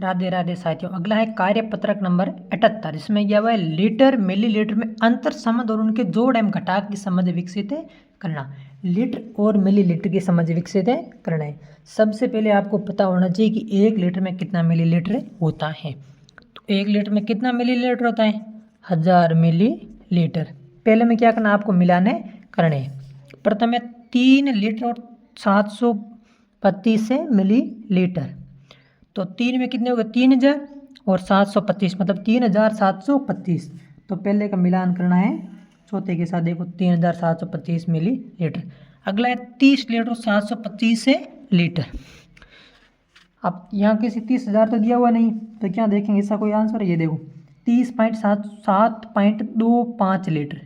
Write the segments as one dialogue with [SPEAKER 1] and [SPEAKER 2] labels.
[SPEAKER 1] राधे राधे साथियों। अगला है कार्यपत्रक नंबर 78। इसमें क्या हुआ है, लीटर मिलीलीटर में अंतर संबंध और उनके जोड़ एवं घटाव की समझ विकसित करना। लीटर और मिलीलीटर की समझ विकसित करना है। सबसे पहले आपको पता होना चाहिए कि 1 लीटर में कितना मिलीलीटर होता है। तो 1 लीटर में कितना मिलीलीटर होता है, 1000 मिलीलीटर। पहले में क्या करना, आपको मिलाने करने। प्रथम है 3 लीटर और 725 मिलीलीटर। तो 3 में कितने हो गए, 3000 और 725 मतलब 3725। तो पहले का मिलान करना है चौथे के साथ। देखो 3725 मिलीलीटर। अगला है 30 लीटर और 725 लीटर। अब यहाँ किसी 30,000 तो दिया हुआ नहीं, तो क्या देखेंगे इसका कोई आंसर है। ये देखो 30.725 लीटर,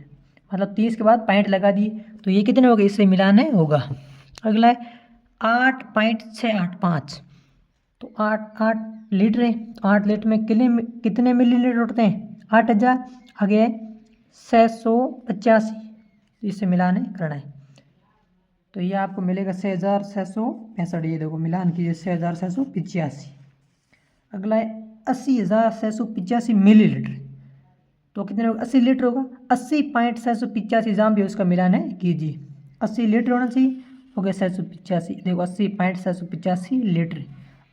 [SPEAKER 1] मतलब 30 के बाद पॉइंट लगा दिए, तो ये कितने हो गए, इससे मिलान है होगा। अगला है 8.685। तो 8 लीटर है, तो 8 लीटर में कितने मिलीलीटर उठते हैं, 8000। आगे है 685, इससे मिलान करना है। तो ये आपको मिलेगा 6665। ये देखो मिलान कीजिए 6685। अगला है 80,685 मिलीलीटर। तो कितने होगा, 80 लीटर होगा। 80.685 जाम भी उसका मिलान है कीजिए। 80 लीटर होना चाहिए, हो गया 685। देखो 80.685 लीटर,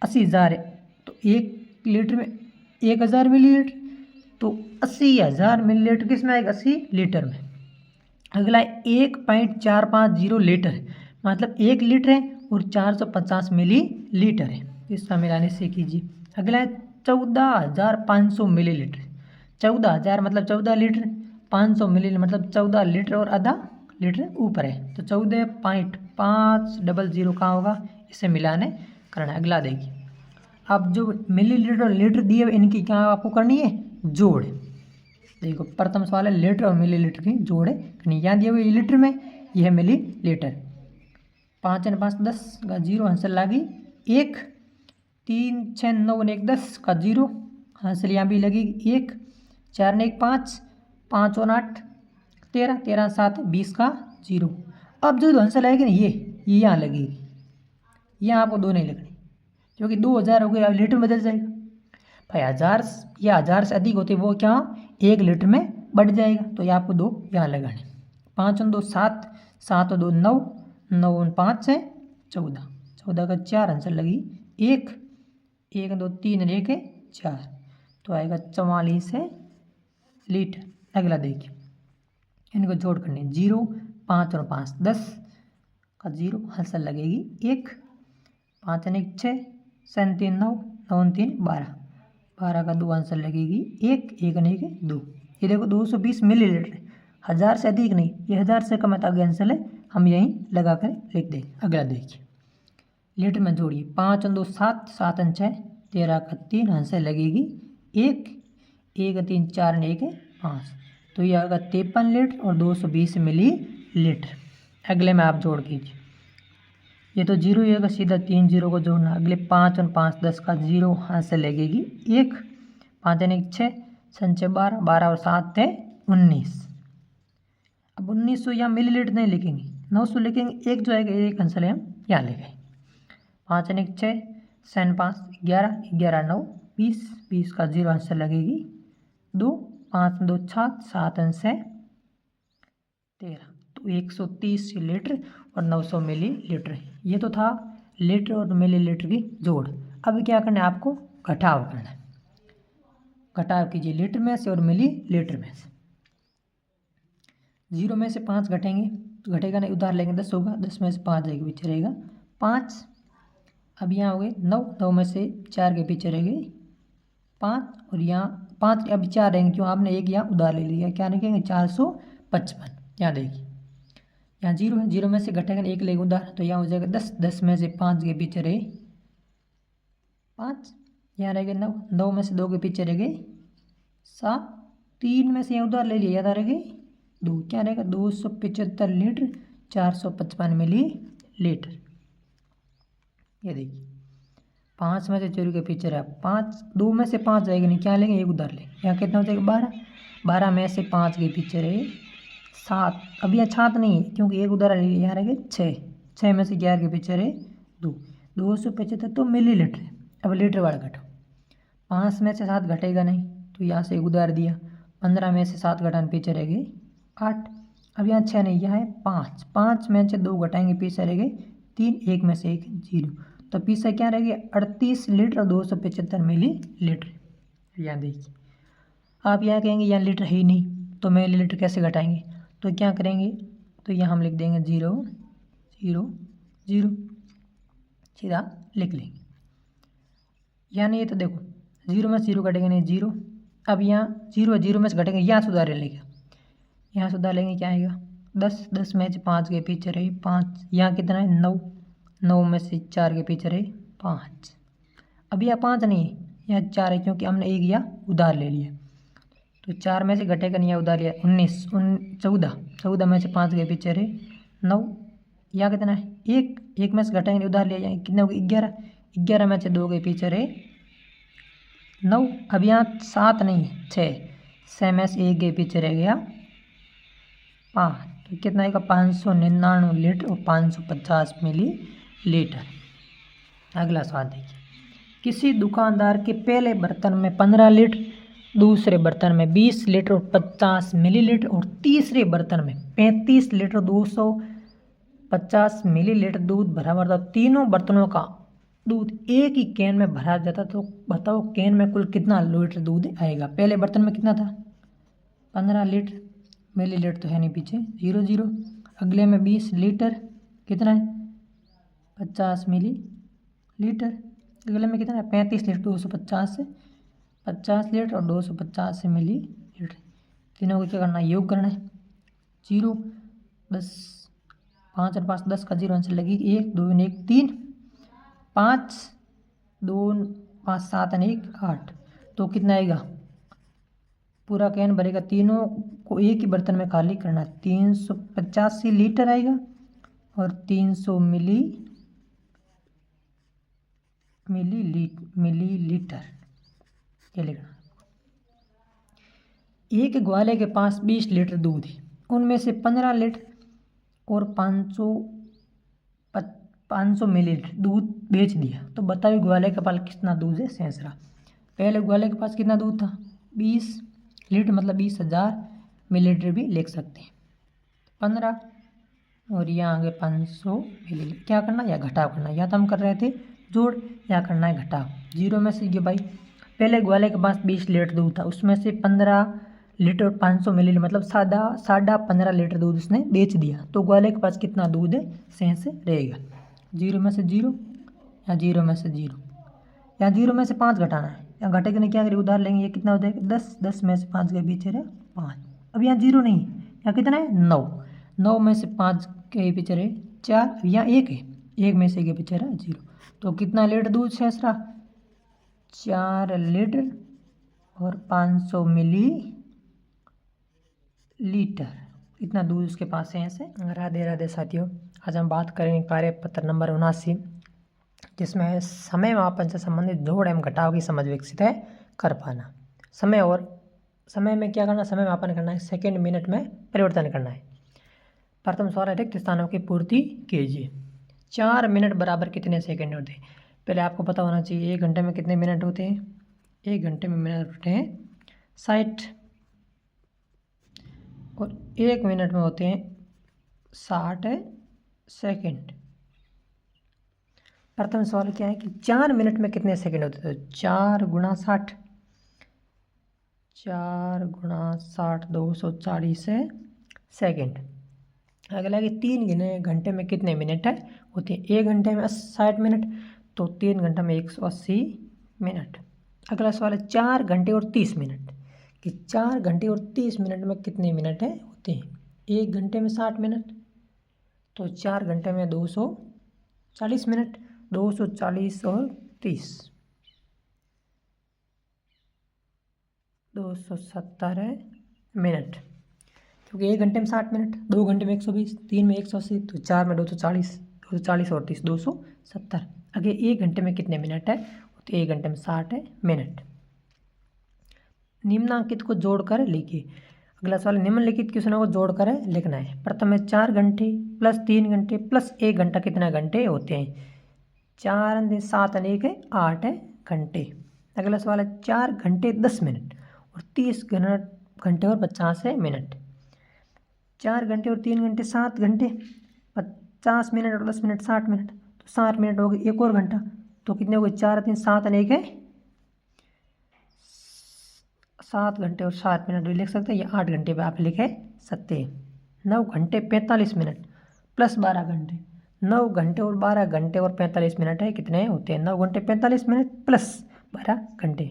[SPEAKER 1] 80,000 है, तो 1 लीटर में 1000 मिलीलीटर। तो 80,000 मिलीलीटर किस में आएगा, 80 लीटर में। अगला है 1.450 लीटर, मतलब 1 लीटर है और 450 मिलीलीटर है। इसका मिलाने से कीजिए। अगला है 14,500 मिलीलीटर। 14,000 मतलब 14 लीटर, 500 मिलीलीटर मतलब 14 लीटर और आधा लीटर ऊपर है, तो 14.500 कहाँ होगा, इसे मिलाने करना है। अगला देखिए, अब जो मिलीलीटर और लीटर दिए हुए इनकी क्या आपको करनी है, जोड़। देखो प्रथम सवाल है लीटर और मिलीलीटर की जोड़ करनी। यहाँ दिए हुए लीटर में, यह है मिलीलीटर। 5 और 5 10 का 0 आंसर लागी 1। 3 6 9 और 1 10 का 0 आंसर यहाँ भी लगेगी 1। 4 ने 1 5, 5 और 8 13, 13 7 20 का 0। अब जो आंसर लगेगी ना, ये यहाँ लगेगी, यहाँ आपको 2 नहीं लगनी, क्योंकि 2000 हो गया, अब लीटर बदल जाएगा भाई। 1000 या 1000 से अधिक होते वो क्या 1 लीटर में बढ़ जाएगा, तो ये आपको 2 यहाँ लगाने। 5 और 2 7, 7 और 2 9, 9 और 5 है 14, 14 का 4 आंसर लगी 1। 1 2 3 और 1 है 4, तो आएगा 44 है लीटर। अगला देखिए, इनको जोड़ करने 0 5 और 5 10 का 0 आंसर लगेगी 1। 5 और 1 6, 7 3 9, 9 और 3 12, 12 का 2 आंसर लगेगी 1। 1 और 1 2। ये देखो 220 मिलीलीटर, 1000 से अधिक नहीं, ये 1000 से कम है, तो आगे आंसर है हम यहीं लगा कर लिख देंगे। अगला देखिए, लीटर में जोड़िए 5 और 2 7, 7 और 6 13 का 3 आंसर लगेगी 1। 1 और 3 4 और 1 5, तो ये आएगा 53 लीटर और 220 मिलीलीटर। अगले में आप जोड़ कीजिए, ये तो 0 ही होगा, सीधा 3 0 को जोड़ना। अगले 5 और 5 10 का 0 आंसर लगेगी 1। 5 और 1 6, 6 6 12, 12 और 7 है 19। अब 1900 यहाँ मिलीलीटर नहीं लिखेंगे, 900 लिखेंगे। एक जो आएगा एक आंसर है हम यहाँ ले गए। 5 और 1 6, 7 5 11, 11 9 20, 20 का 0 आंसर लगेगी 2। 5 2 7, 7 आंसर 13, तो 130 लीटर और 900 मिलीलीटर। ये तो था लीटर और मिलीलीटर की जोड़। अब क्या करना है, आपको घटाव करना है। घटाव कीजिए लीटर में से और मिलीलीटर में से। 0 में से 5 घटेंगे तो घटेगा नहीं, उधार लेंगे 10 होगा, 10 में से 5 जाएगा, पीछे रहेगा 5। अब यहाँ हो गए 9, 9 में से 4 के पीछे रह गए 5, और यहाँ 5 अभी 4 रहेंगे, क्यों आपने एक यहाँ उधार ले लिया। क्या लिखेंगे 455। यहाँ देखिए, यहाँ 0 है, 0 में से घटेगा 1 लेगा उधार, तो यहाँ हो जाएगा 10, 10 में से 5 के पीछे रहे 5, यहाँ रह गए 9, 9 में से 2 के पीछे रह गए 7, 3 में से यहाँ उधार ले लिया, याद रह गए 2, क्या रहेगा 275 लीटर 455 मिलीलीटर। ये देखिए 5 में से 4 के पीछे रहा 5, 2 में से 5 जाएगा नहीं, क्या लेंगे एक उधार लेंगे, यहाँ कितना हो जाएगा 12, 12 में से 5 के पीछे रहे 7। अब यहाँ 7 नहीं है, क्योंकि एक उधार ले लिया, यहाँ रह गए 6, 6 में से 11 के पीछे रहे 2, 275 तो मिलीलीटर। अब लीटर वाला घटाओ, 5 में से 7 घटेगा नहीं, तो यहाँ से उधार दिया। 15 में से 7 घटाने पीछे रह गए 8। अब यहाँ 6 नहीं, यहाँ है 5। 5 में से 2 घटाएंगे पीछे रह गए 3, 1 में से 1 0। तो पीछे क्या रह गया 38 लीटर और 275 मिली लीटर। यहाँ देखिए, आप यहाँ कहेंगे यहाँ लीटर है ही नहीं, तो मिली लीटर कैसे घटाएंगे? तो क्या करेंगे, तो यहाँ हम लिख देंगे 0 0 0, सीधा लिख लेंगे। यानी ये तो देखो 0 में 0 घटेगा नहीं 0। अब यहाँ 0 0 में से घटेंगे, यहाँ सुधार लेंगे, यहाँ सुधार लेंगे, क्या आएगा 10। 10 में से 5 के पीछे रही 5। यहाँ कितना है 9। 9 में से 4 के पीछे रही 5। अब यह 5 नहीं है, यहाँ 4 है, क्योंकि हमने एक यहाँ उधार ले लिया। तो 4 में से घटेगा नहीं, उधार लिया 19 14। 14 में से 5 के पीछे रहे 9। यहाँ कितना है 1। 1 में से घटेंगे उधार लिया, यहाँ कितना होगा 11। 11 में से 2 के पीछे रहे 9। अब यहाँ 7 नहीं 6। 6 में से 1 के पीछे रह गया 5। तो कितना आएगा 599 लीटर और 550 मिली लीटर। अगला सवाल देखिए, किसी दुकानदार के पहले बर्तन में 15 लीटर, दूसरे बर्तन में 20 लीटर और 50 मिलीलीटर और तीसरे बर्तन में 35 लीटर 250 मिलीलीटर दूध भरा हुआ था। तीनों बर्तनों का दूध एक ही कैन में भरा जाता, तो बताओ कैन में कुल कितना लीटर दूध आएगा? पहले बर्तन में कितना था 15 लीटर, मिलीलीटर तो है नहीं पीछे 0 0। अगले में 20 लीटर, कितना है 50 मिलीलीटर। अगले में कितना है 35 लीटर, 250 से 50 लीटर और 250 मिलीलीटर। तीनों को क्या करना है, योग करना है। 0 10 5 और 5 10 का 0 आंसर लगेगी 1 2 1 3 5 2 5 7 और 1 8। तो कितना आएगा, पूरा कैन भरेगा, तीनों को एक ही बर्तन में खाली करना है। 385 लीटर आएगा और 300 मिलीलीटर। ये लिखना। एक ग्वाले के पास 20 लीटर दूध है, उनमें से 15 लीटर और 500 मिलीलीटर दूध बेच दिया, तो बताइए ग्वाले के पास कितना दूध है शेष रहा। पहले ग्वाले के पास कितना दूध था 20 लीटर, मतलब 20,000 मिलीलीटर भी लिख सकते हैं। 15 और यहाँ आगे 500 मिलीलीटर। क्या करना, या घटाव करना। या तो हम कर रहे थे जोड़, या करना है घटाव। 0 में से ये भाई पहले ग्वाले के पास 20 लीटर दूध था, उसमें से 15 लीटर 500 मिलीलीटर, मतलब साढ़ा 15 लीटर दूध उसने बेच दिया, तो ग्वाले के पास कितना दूध है शेष रहेगा। 0 में से 0 या 0 में से 0 या 0 में से 5 घटाना है। या घटे के नहीं क्या करें, उधार लेंगे, ये कितना हो जाएगा 10। 10 में से 5 के पीछे रहे 5। अब यहाँ 0 नहीं, यहाँ कितना है 9। 9 में से 5 के पीछे रहे 4। अब यहाँ 1 है, 1 में से के पीछे रहा 0। तो कितना लीटर दूध शेष रहा 4 लीटर और 500 मिलीलीटर। इतना दूध उसके पास है ऐसे। राधे राधे साथियों, आज हम बात करेंगे कार्यपत्र नंबर 79, जिसमें समय मापन से संबंधित जोड़ एवं घटाव की समझ विकसित है कर पाना। समय में क्या करना, समय मापन करना है, सेकंड मिनट में परिवर्तन करना है। प्रथम सवाल है, रिक्त स्थानों की पूर्ति कीजिए। 4 मिनट बराबर कितने सेकंड होते हैं? पहले आपको पता होना चाहिए 1 घंटे में कितने मिनट होते हैं। 1 घंटे में मिनट होते हैं 60 और 1 मिनट में होते हैं 60 सेकंड। प्रथम सवाल क्या है कि 4 मिनट में कितने सेकंड होते हैं? 4 × 60, 4 × 60 240 सेकंड। अगला है कि 3 घंटे में कितने मिनट है होते हैं? 1 घंटे में 60 मिनट, तो 3 घंटे में 180 मिनट। अगला सवाल है 4 घंटे और 30 मिनट, कि 4 घंटे और 30 मिनट में कितने मिनट है होते हैं? 1 घंटे में 60 मिनट, तो 4 घंटे में 240 मिनट। 240 और 30 270 मिनट, क्योंकि 1 घंटे में 60 मिनट, 2 घंटे में 120, 3 में 180, तो 4 में 240, 240 और 30 270। आगे 1 घंटे में कितने मिनट है? तो 1 घंटे में 60 मिनट। निम्नांकित को जोड़कर लिखिए। अगला सवाल, निम्नलिखित क्वेश्चनों को जोड़कर लिखना है। प्रथम है 4 घंटे प्लस 3 घंटे प्लस 1 घंटा कितना घंटे होते हैं? 4 7 1 8 घंटे। अगला सवाल है 4 घंटे 10 मिनट और 30 घंटे और 50 मिनट। 4 घंटे और 3 घंटे 7 घंटे, 50 मिनट और 10 मिनट 60 मिनट, तो 60 मिनट हो गए, एक और घंटा, तो कितने हो गए 4 3 7 और 1 है 7 घंटे और 60 मिनट भी लिख सकते हैं, या 8 घंटे पे आप लिखे सकते हैं। 9 घंटे 45 मिनट प्लस 12 घंटे, 9 घंटे और 12 घंटे और 45 मिनट है, कितने होते हैं 9 घंटे 45 मिनट प्लस 12 घंटे,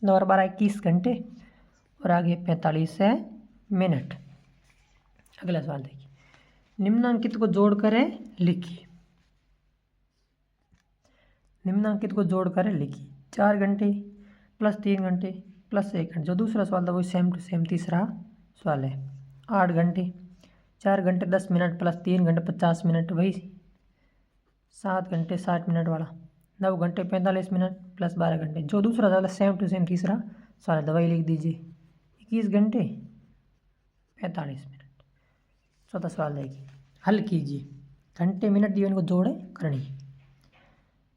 [SPEAKER 1] 9 और 12 21 घंटे और आगे 45 मिनट। अगला सवाल देखिए, निम्नांकित को जोड़कर लिखिए। निम्नांकित को जोड़कर लिखिए। 4 घंटे प्लस 3 घंटे प्लस 1 घंटे, जो दूसरा सवाल था वही सेम टू सेम तीसरा सवाल है। 8 घंटे, 4 घंटे 10 मिनट प्लस 3 घंटे 50 मिनट, वही 7 घंटे 60 मिनट वाला। 9 घंटे 45 मिनट प्लस 12 घंटे, जो दूसरा सवाल है सेम टू सेम तीसरा सवाल है, दवाई लिख दीजिए। 21 घंटे 45 मिनट। चौथा सवाल देखिए, हल कीजिए। घंटे मिनट दिए, इनको जोड़े करनी है।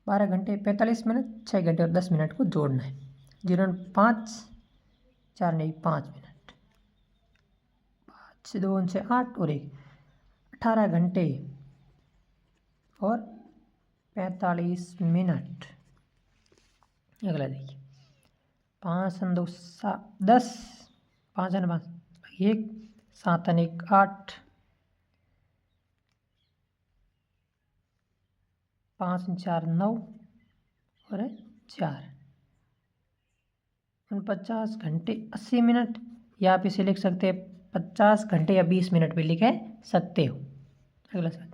[SPEAKER 1] 12 घंटे 45 मिनट, 6 घंटे और 10 मिनट को जोड़ना है। 0.5 4 नहीं 5 मिनट, 5 2 से 8 और 1 18 घंटे और 45 मिनट। अगला देखिए, 5 2 10, 5 5 1, 7 1 8, 5 4 9 और 4, 49 घंटे 80 मिनट, या आप इसे लिख सकते हैं 50 घंटे या 20 मिनट भी लिख सकते हो। अगला सवाल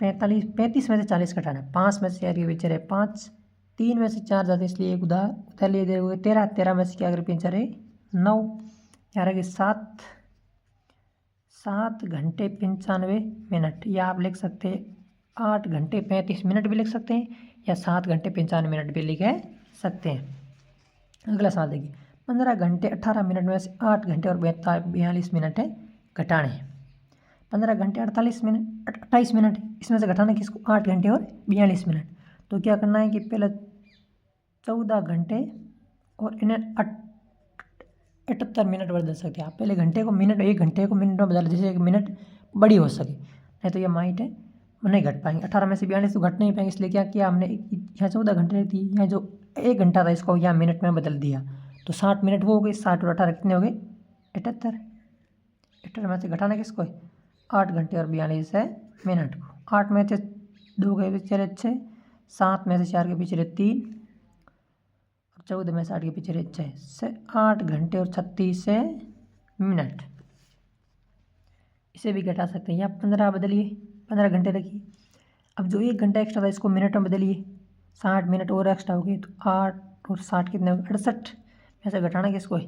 [SPEAKER 1] 35 में से 40 घटाना, 5 में से आगे पीछे रहे 5, 3 में से 4 जाते इसलिए एक उधर ले दे 13 में से क्या अगर पीछे रहे 9, यहाँ रहे 7 घंटे 95 मिनट, या आप लिख सकते हैं 8 घंटे 35 मिनट भी लिख सकते हैं, या 7 घंटे 95 मिनट भी लिख सकते हैं। अगला सवाल देखिए, 15 घंटे 18 मिनट में से 8 घंटे और 42 मिनट है घटाने हैं। 15 घंटे 28 मिनट, इसमें से घटाना किसको 8 घंटे और 42 मिनट, तो क्या करना है कि पहले 14 घंटे और इन्हें 78 मिनट बदल सकते हैं आप। पहले घंटे को मिनट, 1 घंटे को मिनट में बदल, जैसे 1 मिनट बड़ी हो सके, नहीं तो ये माइट है नहीं घट पाएंगे। 18 में से 42 तो घट नहीं पाएंगे, इसलिए क्या किया हमने, यहाँ 14 घंटे थी, यहाँ जो 1 घंटा था इसको यहाँ मिनट में बदल दिया, तो 60 मिनट वो हो गए, 60 और 18 कितने हो गए 78। 78 में से घटाना किसको है 8 घंटे और 42 मिनट को। 8 में से 2 के पीछे रहे 6, 7 में से 4 के पीछे रहे 3 और 14 में से 8 के पीछे रहे 6 से 8 घंटे और 36 मिनट। इसे भी घटा सकते हैं, या 15 बदलिए, 15 घंटे रखिए। अब जो 1 घंटा एक्स्ट्रा था इसको मिनट में बदलिए, 60 मिनट और एक्स्ट्रा हो गए, तो 8 और 60 कितने हो गए 68 में से घटाना किसको है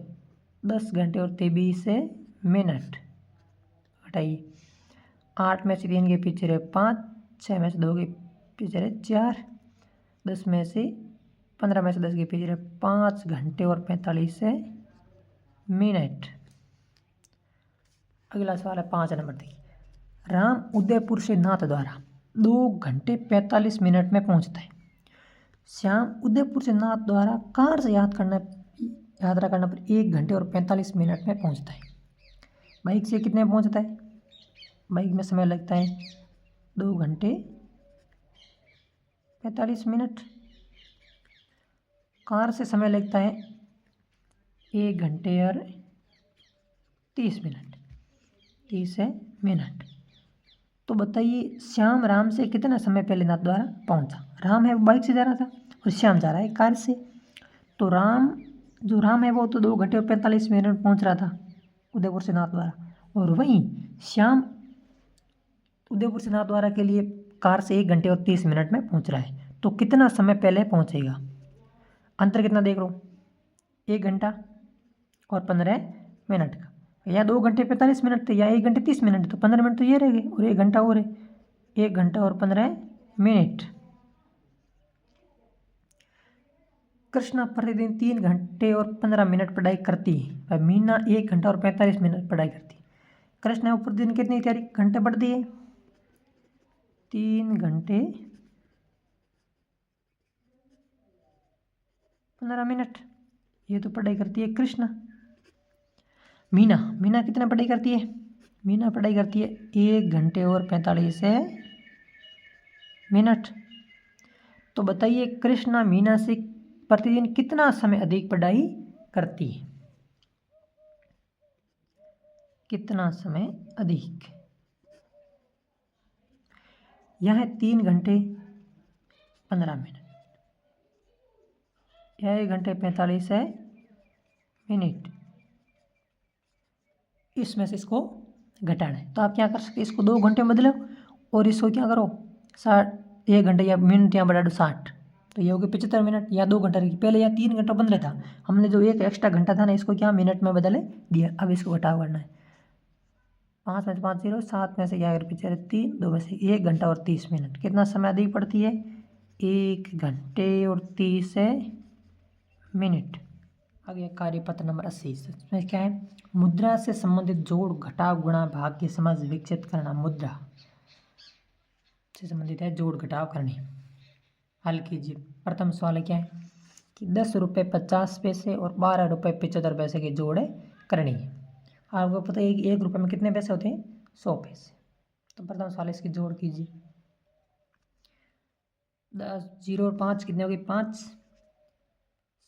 [SPEAKER 1] 10 घंटे और 23 मिनट। घटाइए, 8 में से 3 के पीछे रहे 5, 6 में से 2 के पीछे रहे 4, 10 में से 15 में से 10 के पीछे रहे 5 घंटे और 45 मिनट। अगला सवाल है 5 नंबर देखिए, राम उदयपुर से नाथ द्वारा 2 घंटे 45 मिनट में पहुंचता है। श्याम उदयपुर से नाथ द्वारा कार से यात्रा करने पर 1 घंटे और 45 मिनट में पहुंचता है। बाइक से कितने पहुंचता है, बाइक में समय लगता है 2 घंटे 45 मिनट, कार से समय लगता है 1 घंटे और 30 मिनट। तो बताइए श्याम राम से कितना समय पहले नाथ द्वारा पहुंचा। राम है वो बाइक से जा रहा था और श्याम जा रहा है कार से, तो राम है वो तो 2 घंटे और 45 मिनट में पहुंच रहा था उदयपुर से नाथ द्वारा, और वहीं श्याम उदयपुर से नाथ द्वारा के लिए कार से 1 घंटे और 30 मिनट में पहुंच रहा है, तो कितना समय पहले पहुंचेगा। अंतर कितना देख लो, 1 घंटा और 15 मिनट का, या 2 घंटे 45 मिनट थे, या 1 घंटे 30 मिनट, तो 15 मिनट तो ये रह गए, और 1 घंटा और है, 1 घंटा और 15 मिनट। कृष्णा प्रतिदिन 3 घंटे और 15 मिनट पढ़ाई करती है, मीना 1 घंटा और 45 मिनट पढ़ाई करती है। कृष्णा प्रतिदिन कितनी घंटे पढ़ती है 3 घंटे 15 मिनट। ये तो पढ़ाई करती है कृष्णा। मीना, मीना कितना पढ़ाई करती है? मीना पढ़ाई करती है 1 घंटे और 45 मिनट। तो बताइए कृष्णा मीना से प्रतिदिन कितना समय अधिक पढ़ाई करती है? कितना समय अधिक? यह है 3 घंटे 15 मिनट, यह 1 घंटे 45 मिनट। इसमें से इसको घटाना है तो आप क्या कर सकते हैं, इसको 2 घंटे में बदलो और इसको क्या करो 1 घंटे या मिनट यहाँ बढ़ा दो 60, तो ये हो गए 75 मिनट या 2 घंटा। पहले यहाँ 3 घंटा बदला था हमने, जो एक एक्स्ट्रा घंटा था ना इसको क्या मिनट में बदले दिया। अब इसको घटाव करना है, 5 में से 5 0, 7 में से क्या अगर पीछे 3, 2 में से 1 घंटा और 30 मिनट। कितना समय अधिक पड़ती है? 1 घंटे और 30 मिनट। आगे कार्यपत्र नंबर 80, इसमें क्या है? मुद्रा से संबंधित जोड़ घटाव गुणा भाग की समझ विकसित करना। मुद्रा से संबंधित है जोड़ घटाव करनी। हल कीजिए। प्रथम सवाल क्या है कि 10 रुपये 50 पैसे और 12 रुपये 75 पैसे की जोड़ करनी है। आपको पता है कि 1 रुपये में कितने पैसे होते हैं? 100 पैसे। तो प्रथम सवाल इसकी जोड़ कीजिए। 10 0 और 5 कितने हो गए? 5,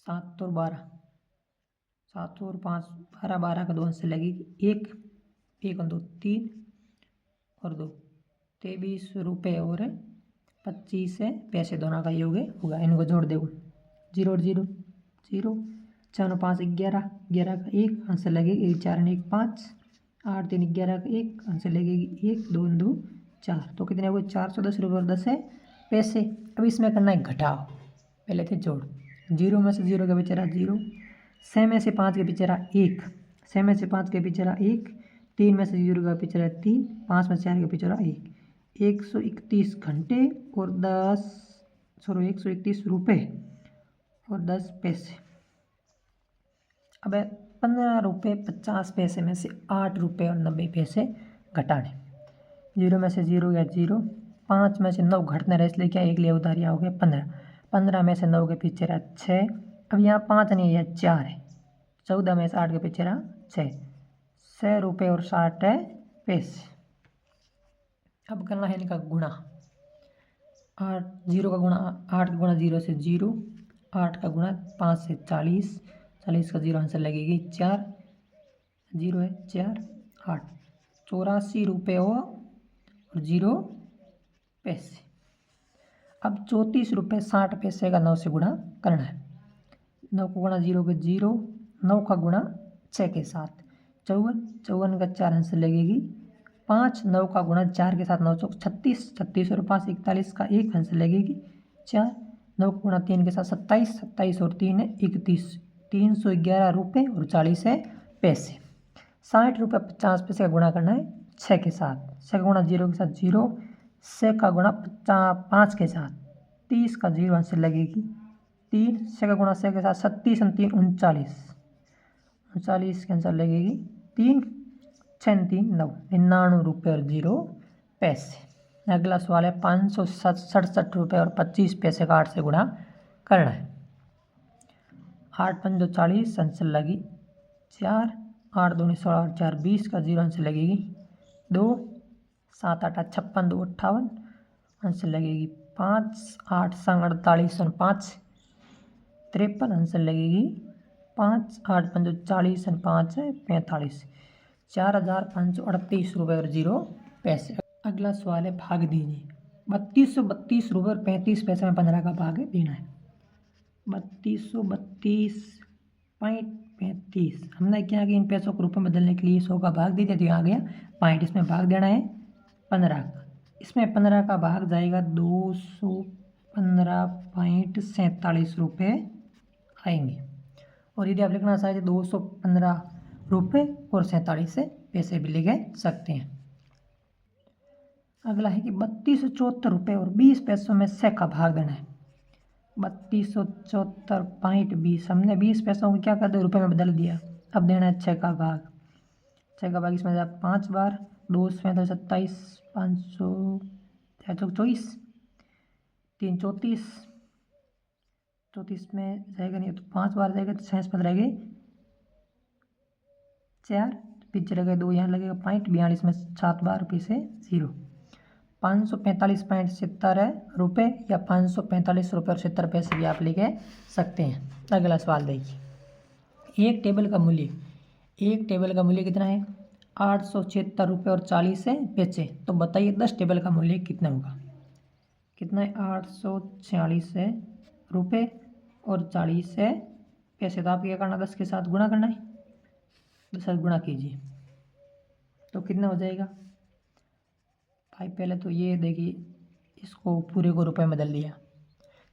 [SPEAKER 1] 7 और 12, 7 और 5 12, 12 का 2 अंश लगेगी 1, 1 और 2 3 और 2 23 रुपये और 25 पैसे दोनों का योग होगा। इनको जोड़ दो। 0 और 0 0, 4 और 5 11, 11 का 1 आंसर लगेगी 1, 4 और 1 5, 8 3 11 का 1 आंसर लगेगी 1, 2 2 4। तो कितने हो गए? 410 रुपये और 10 पैसे। अब इसमें करना है घटाव, पहले थे जोड़। 0 में से 0 का बेचारा 0, 6 में से 5 के बेचारा 1, 6 में से 5 के बेचारा 1, 3 में से 0 का बेचारा 3, 5 में से 4 का बेचारा 1। 131 घंटे और 131 रुपये और 10 पैसे। अब 15 रुपये 50 पैसे में से 8 रुपये और 90 पैसे घटाने। 0 में से 0 या 0, 5 में से 9 घटने रहे इसलिए क्या 1 लिया उधार हो गया 15, 15 में से 9 के पीछे रहा 6, अब यहाँ 5 नहीं है 4 है, 14 में से 8 के पीछे रहा 6 रुपये और 60 पैसे। अब करना है इनका गुणा। 8 0 का गुणा 8 का गुणा 0 से 0, 8 का गुणा 5 से 40, 40 का 0 आंसर लगेगी 4, 0 है 4 8, 84 रुपये और 0 पैसे। अब 34 रुपये 60 पैसे का 9 से गुणा करना है। 9 का गुणा 0 के 0, 9 का गुणा 6 के साथ 54, 54 का 4 आंसर लगेगी 5, 9 का गुणा 4 के साथ 9 चौक 36, 36 और 5 41 का 1 आंसर लगेगी 4, 9 का गुणा 3 के साथ 27, 27 और 3 है 31, 311 रुपये और 40 पैसे। 60 रुपये 50 पैसे का गुणा करना है 6 के साथ, 6 का गुणा 0 के साथ 0, 6 का गुणा 5 के साथ 30 का 0 आंसर लगेगी 3, 6 का गुणा 6 के साथ 37 और 3 39, 39 के आंसर लगेगी 3, 6 3 9, 99 रुपये और 0 पैसे। अगला सवाल है 567 रुपये और 25 पैसे का 8 से गुणा करना है। 8 5 2 40 आंसर लगी 4, 8 2 16 और 4 20 का 0 आंसर लगेगी 2, 7 8 56 2 58 आंसर लगेगी 5, 8 संग 48 और 5 53 आंसर लगेगी 5, 8 5 40 और 5 45, 4538 रुपये और 0 पैसे। अगला सवाल है भाग दीजिए। 3232 रुपये और 35 पैसे में 15 का भाग देना है। 3232.35 हमने क्या किया इन पैसों को रुपये में बदलने के लिए 100 का भाग दे दिया तो यहाँ आ गया पॉइंट, इसमें भाग देना है 15 का। इसमें 15 का भाग जाएगा 215.47 रुपये आएंगे। और यदि आप लिखना चाहें तो 215 रुपये और 47 पैसे भी लिखे सकते हैं। अगला है कि 3274 रुपये और 20 पैसों में 6 का भाग देना है। 3274.20 हमने 20 पैसों को क्या कर दिया रुपये में बदल दिया, अब देना है 6 का भाग। 6 का भाग इसमें 5 बार, 2 27 500 24, 3 34, तो इसमें जाएगा नहीं, तो 5 बार जाएगा तो 6 15 रह गए 4, पीछे रह गए 2, यहाँ लगेगा 42 में 7 बार रुपये से 0। 545.70 रुपये या 545 रुपये और 70 पैसे भी आप लेके सकते हैं। अगला सवाल देखिए, एक टेबल का मूल्य कितना है? 876 रुपये और 40 पैसे। तो बताइए 10 टेबल का मूल्य कितना होगा? कितना है? 846 रुपये और 40 पैसे। तो आपको क्या करना, 10 के साथ गुणा करना है, 10 से गुणा कीजिए तो कितना हो जाएगा भाई? पहले तो ये देखिए, इसको पूरे को रुपए में बदल दिया,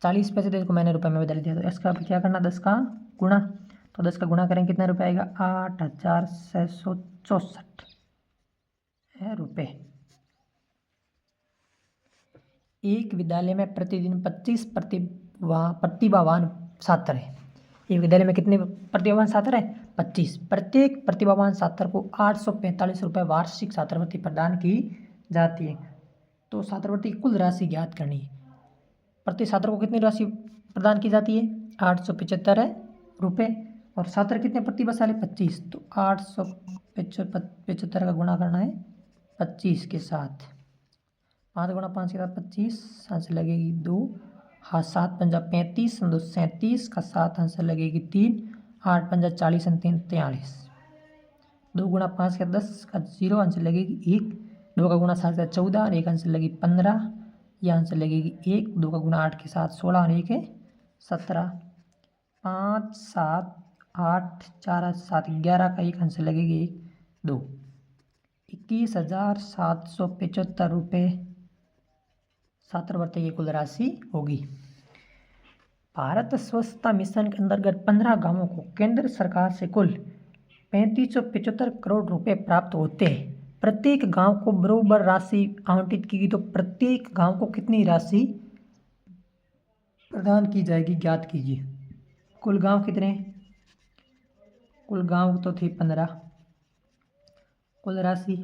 [SPEAKER 1] 40 पैसे थे इसको मैंने रुपए में बदल दिया। तो इसका क्या करना, 10 का गुणा। तो 10 का गुणा करेंगे कितना रुपये आएगा? 8664 रुपये। एक विद्यालय में प्रतिदिन 25 प्रतिभावान छात्र है। एक विद्यालय में कितने प्रतिभावान छात्र है? 25। प्रत्येक प्रतिभावान छात्र को 845 रुपये वार्षिक छात्रवृत्ति प्रदान की जाती है। तो छात्रवृत्ति की कुल राशि ज्ञात करनी है। प्रति छात्र को कितनी राशि प्रदान की जाती है? 875 रुपये। और छात्र कितने प्रतिभाशाली? 25। तो 875 का गुणा करना है 25 के साथ। 5 गुणा 5 के साथ 25, आंसर लगेगी 2। हाँ, 7 पंजा 35, 2 37 का 7, आंसर लगेगी 3। 8 पंजा 40, 3 43। 2 गुणा 5 का 10 का 0, आंसर लगेगी 1। 2 का गुणा 7 का 14 और 1 आंसर लगेगी 15। यह आंसर लगेगी 1। 2 का गुणा 8 के साथ 16 और 1 है 17। 5 7 8 4 7 11 का 1, आंसर लगेगी 1 2। 21,775 रुपये छात्रवृत्ति की कुल राशि होगी। भारत स्वच्छता मिशन के अंतर्गत 15 गांवों को केंद्र सरकार से कुल 3575 करोड़ रुपए प्राप्त होते हैं। प्रत्येक गांव को बराबर राशि आवंटित की गई, तो प्रत्येक गांव को कितनी राशि प्रदान की जाएगी, ज्ञात कीजिए। कुल गांव कितने? कुल गांव तो थे 15। कुल राशि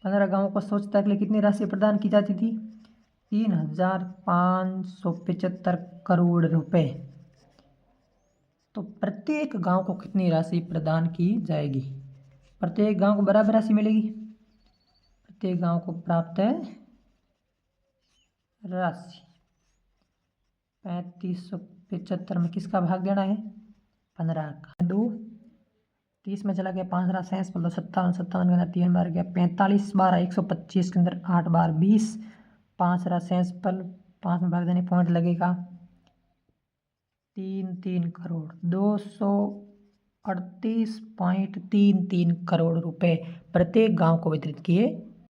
[SPEAKER 1] 15 गांवों को स्वच्छता के लिए कितनी राशि प्रदान की जाती थी? 3575 करोड़ रुपए। तो प्रत्येक गांव को कितनी राशि प्रदान की जाएगी? प्रत्येक गांव को बराबर राशि मिलेगी। प्रत्येक गांव को प्राप्त राशि 3575 में किसका भाग देना है? 15 का। 2 30 में चला गया, 5 रहा 7 बोलो 57, 57 के अंदर 3 बार गया 45, 12 125 के अंदर 8 बार 20, 5 रहा 7 पर 5 में भाग देने पॉइंट लगेगा 3 करोड़ 238.33 करोड़ रुपए प्रत्येक गांव को वितरित किए